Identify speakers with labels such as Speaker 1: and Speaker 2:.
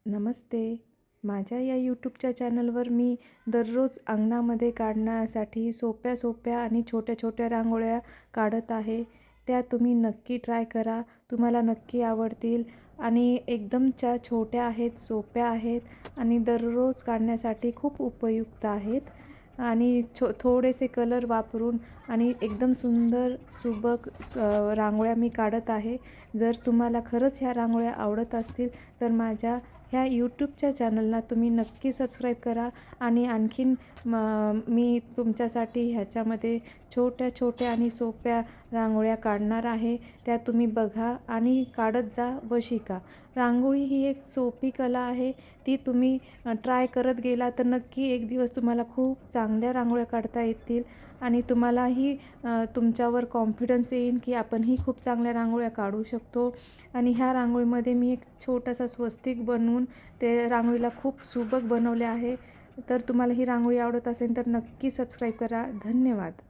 Speaker 1: नमस्ते. माझ्या या यूट्यूबच्या चॅनलवर मी दररोज अंगणामध्ये काढण्यासाठी सोप्या आणि छोट्या रांगोळ्या काढत आहे. त्या तुम्ही नक्की ट्राय करा. तुम्हाला नक्की आवडतील आणि एकदम छोट्या आहेत, सोप्या आहेत आणि दररोज काढण्यासाठी खूप उपयुक्त आहेत. आणि थोडेसे कलर वापरून आणि एकदम सुंदर सुबक रांगोळ्या मी काढत आहे. जर तुम्हाला खरंच ह्या रांगोळ्या आवडत असतील तर माझ्या ह्या यूट्यूबच्या चॅनलला तुम्ही नक्की सबस्क्राईब करा. आणि आणखीन मी तुमच्यासाठी ह्याच्यामध्ये छोट्या आणि सोप्या रांगोळ्या काढणार आहे. त्या तुम्ही बघा आणि काढत जा व शिका. रांगोळी ही एक सोपी कला आहे. ती तुम्ही ट्राय करत गेला तर नक्की एक दिवस तुम्हाला खूप चांगल्या रांगोळ्या काढता येतील आणि तुम्हालाही तुमच्यावर कॉन्फिडन्स येईल की आपणही खूप चांगल्या रांगोळ्या काढू शकतो. आणि ह्या रांगोळीमध्ये मी एक छोटासा स्वस्तिक बनवून ते रांगोळीला खूप सुबक बनवले आहे. तर तुम्हाला ही रांगोळी आवडत असेल तर नक्की सबस्क्राईब करा. धन्यवाद.